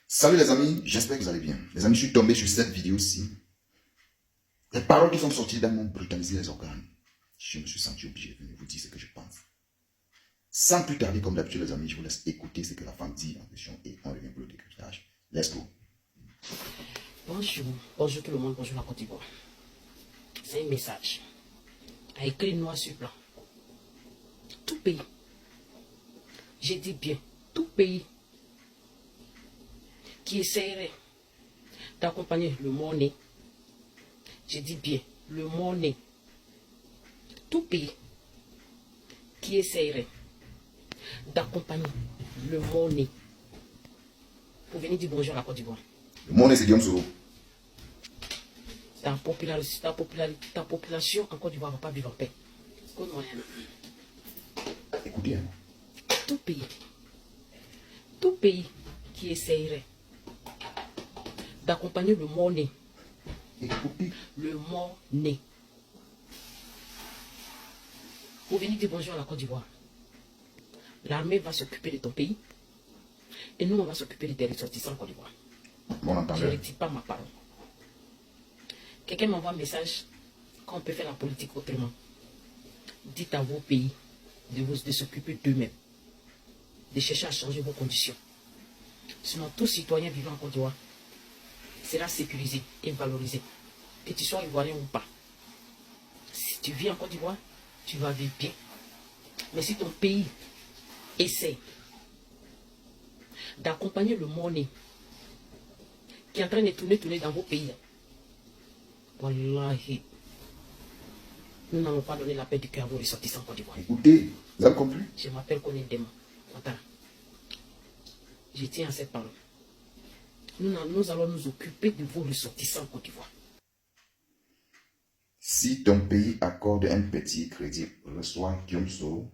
Salut les amis, j'espère que vous allez bien. Les amis, je suis tombé sur cette vidéo-ci. Les paroles qui sont sorties dans m'ont brutalisé les organes. Je me suis senti obligé de venir vous dire ce que je pense. Sans plus tarder, comme d'habitude les amis, je vous laisse écouter ce que la femme dit en question et on revient pour le décryptage. Let's go. Bonjour tout le monde, bonjour la Côte d'Ivoire. C'est un message à écrit noir sur blanc. Tout pays, j'ai dit bien, tout pays qui essaierait d'accompagner le monnaie, j'ai dit bien, le monnaie, tout pays qui essaierait d'accompagner le monnaie pour venir dire bonjour à la Côte d'Ivoire. Le monnaie, c'est Guillaume Soro. Ta population en Côte d'Ivoire ne va pas vivre en paix. Écoutez, hein. Tout pays qui essayerait d'accompagner le monnaie, Écoutez. le monnaie, pour venir dire bonjour à la Côte d'Ivoire. L'armée va s'occuper de ton pays et nous on va s'occuper des ressortissants en Côte d'Ivoire. Bon, Je ne retire pas ma parole. Quelqu'un m'envoie un message qu'on peut faire la politique autrement. Dites à vos pays de s'occuper d'eux-mêmes, de chercher à changer vos conditions. Sinon, tout citoyen vivant en Côte d'Ivoire sera sécurisé et valorisé, que tu sois ivoirien ou pas. Si tu vis en Côte d'Ivoire, tu vas vivre bien. Mais si ton pays essaie d'accompagner le monnaie qui est en train de tourner dans vos pays, wallahi, nous n'allons pas donner la paix du cœur à vos ressortissants en Côte d'Ivoire. Écoutez, vous avez compris? Je m'appelle Koné Dema. Attends. Je tiens à cette parole. Nous allons nous occuper de vos ressortissants en Côte d'Ivoire. Si ton pays accorde un petit crédit, reçoit Guillaume Soro,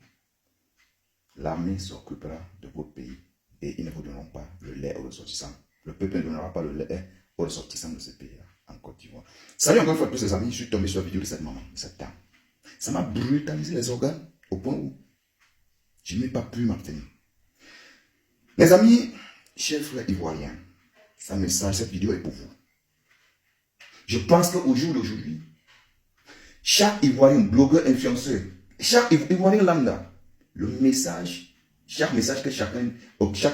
l'armée s'occupera de votre pays et ils ne vous donneront pas le lait aux ressortissants. Le peuple ne donnera pas le lait aux ressortissants de ce pays-là en Côte d'Ivoire. Salut encore une fois tous les amis, je suis tombé sur la vidéo de cette maman, de cette dame. Ça m'a brutalisé les organes au point où je n'ai pas pu m'abstenir. Les amis, chers frères ivoiriens, ce message, cette vidéo est pour vous. Je pense qu'au jour d'aujourd'hui, chaque Ivoirien, blogueur, influenceur, chaque Ivoirien lambda, chaque message que chaque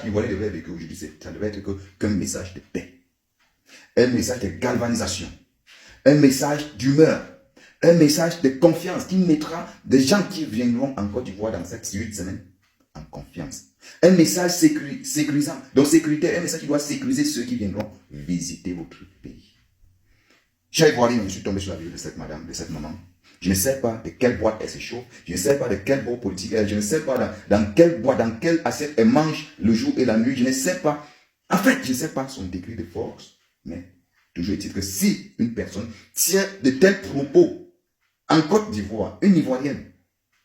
Ivoirien devrait vécu aujourd'hui, ça devrait être qu'un message de paix, un message de galvanisation, un message d'humeur, un message de confiance qui mettra des gens qui viendront en Côte d'Ivoire dans cette 8 semaines en confiance. Un message sécurisant, donc sécuritaire, un message qui doit sécuriser ceux qui viendront visiter votre pays. Chers Ivoiriens, je suis tombé sur la vidéo de cette madame, de cette maman. Je ne sais pas de quelle boîte elle se chauffe, je ne sais pas de quel beau politique elle, je ne sais pas dans quelle boîte, dans quelle assiette elle mange le jour et la nuit, je ne sais pas. En fait, je ne sais pas son degré de force, mais toujours est-il que si une personne tient de tels propos en Côte d'Ivoire, une Ivoirienne,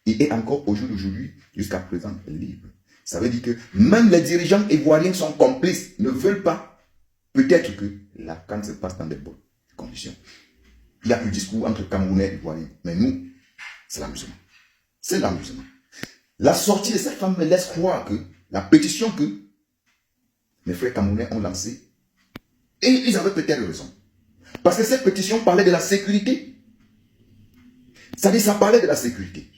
et est encore au jour d'aujourd'hui, jusqu'à présent, libre, ça veut dire que même les dirigeants ivoiriens sont complices, ne veulent pas. Peut-être que la canne se passe dans des bonnes conditions. Il y a un discours entre Camerounais et Ivoiriens. Mais nous, c'est l'amusement. C'est l'amusement. La sortie de cette femme me laisse croire que la pétition que mes frères Camerounais ont lancée, et ils avaient peut-être raison. Parce que cette pétition parlait de la sécurité. Ça parlait de la sécurité.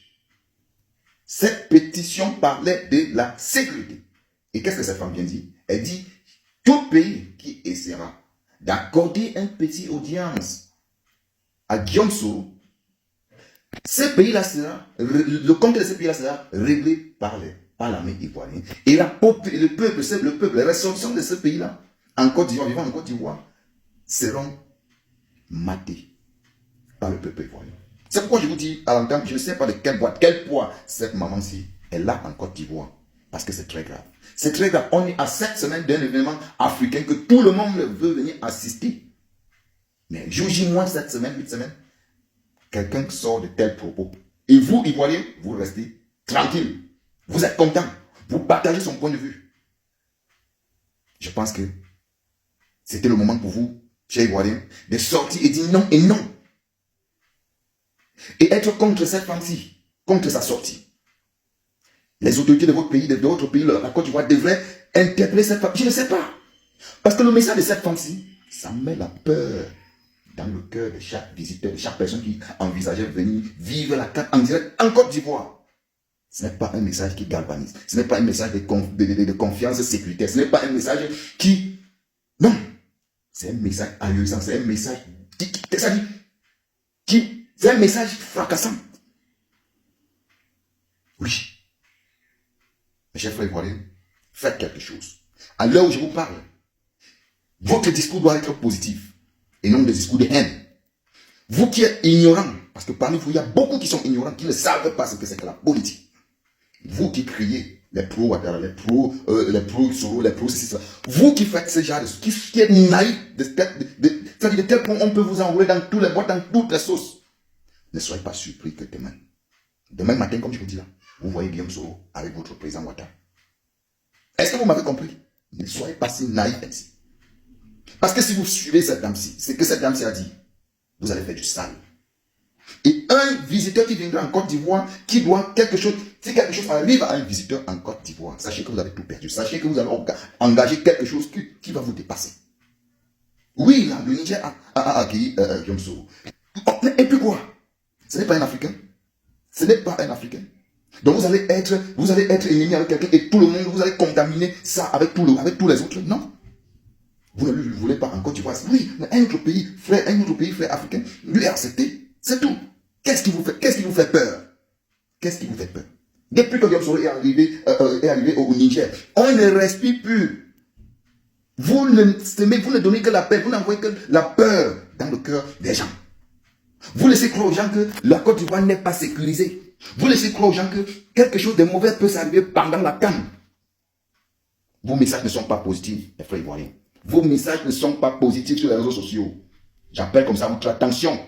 Cette pétition parlait de la sécurité. Et qu'est-ce que cette femme vient dire? Elle dit, tout pays qui essaiera d'accorder un petit audience à Guillaume Soro, le compte de ce pays-là sera réglé par l'armée ivoirienne. Et le peuple, les ressortissants de ce pays-là, en Côte d'Ivoire, vivant en Côte d'Ivoire, seront matés par le peuple ivoirien. C'est pourquoi je vous dis à l'entendre, je ne sais pas de quelle boîte, quel poids cette maman-ci est là en Côte d'Ivoire. Parce que c'est très grave. C'est très grave. On est à 7 semaines d'un événement africain que tout le monde veut venir assister. Mais jour moins 7 semaines, 8 semaines, quelqu'un sort de tels propos. Et vous, Ivoiriens, vous restez tranquille. Vous êtes content. Vous partagez son point de vue. Je pense que c'était le moment pour vous, chers Ivoiriens, de sortir et dire non et non. Et être contre cette femme-ci, contre sa sortie. Les autorités de votre pays, de votre pays, la Côte d'Ivoire, devraient interpeller cette femme. Je ne sais pas. Parce que le message de cette femme-ci, ça met la peur dans le cœur de chaque visiteur, de chaque personne qui envisageait venir vivre la carte en direct en Côte d'Ivoire. Ce n'est pas un message qui galvanise. Ce n'est pas un message de confiance sécuritaire. Ce n'est pas un message qui... Non. C'est un message ahurissant. C'est un message c'est un message fracassant. Oui. Mes chers frères ivoiriens, faites quelque chose. À l'heure où je vous parle, votre discours doit être positif et non des discours de haine. Vous qui êtes ignorants, parce que parmi vous, il y a beaucoup qui sont ignorants, qui ne savent pas ce que c'est que la politique. Vous qui criez, les pro-Ouattara, les pro-Soro, les pro-ceci, cela. Vous qui faites ce genre de choses, qui êtes naïfs, c'est-à-dire de tel point on peut vous enrouler dans tous les boîtes, dans toutes les sauces. Ne soyez pas surpris que demain matin, comme je vous dis là, vous voyez Guillaume Soro avec votre président Ouattara. Est-ce que vous m'avez compris? Ne soyez pas si naïfs ainsi. Parce que si vous suivez cette dame-ci, c'est que cette dame-ci a dit, vous allez faire du sale. Et un visiteur qui viendra en Côte d'Ivoire, qui doit quelque chose, si quelque chose arrive à un visiteur en Côte d'Ivoire, sachez que vous avez tout perdu. Sachez que vous allez engager quelque chose qui va vous dépasser. Oui, là, le Niger a accueilli Guillaume Soro. Et puis quoi? Ce n'est pas un Africain. Ce n'est pas un Africain. Donc vous allez être ennemi avec quelqu'un et tout le monde, vous allez contaminer ça avec tous les autres. Non. Vous ne lui voulez pas en Côte d'Ivoire. Oui, mais un autre pays frère africain, lui a accepté. C'est tout. Qu'est-ce qui vous fait peur? Qu'est-ce qui vous fait peur? Depuis que Guillaume Soro est arrivé au Niger, on ne respire plus. Vous ne donnez que la paix, vous n'envoyez que la peur dans le cœur des gens. Vous laissez croire aux gens que la Côte d'Ivoire n'est pas sécurisée. Vous laissez croire aux gens que quelque chose de mauvais peut s'arriver pendant la canne. Vos messages ne sont pas positifs, mes frères ivoiriens. Vos messages ne sont pas positifs sur les réseaux sociaux. J'appelle comme ça votre attention.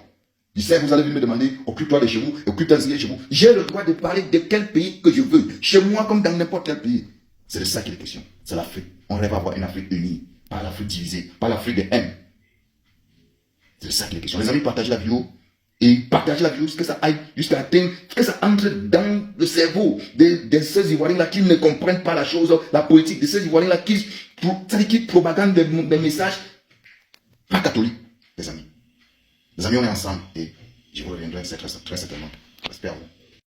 Je sais que vous allez me demander, occupe-toi de chez vous, occupe-toi de chez vous. J'ai le droit de parler de quel pays que je veux. Chez moi comme dans n'importe quel pays. C'est de ça qu'il est question. C'est l'Afrique. On rêve d'avoir une Afrique unie. Pas l'Afrique divisée. Pas l'Afrique de haine. C'est de ça qu'il est question. Les amis, partagez la vidéo. Et partagez la vidéo jusqu'à ce que ça aille, jusqu'à atteindre, que ça entre dans le cerveau de ces Ivoiriens-là qui ne comprennent pas la chose, la politique, de ces Ivoiriens-là qui propagandent des messages pas catholiques, les amis. Les amis, on est ensemble et je vous reviendrai très certainement. J'espère.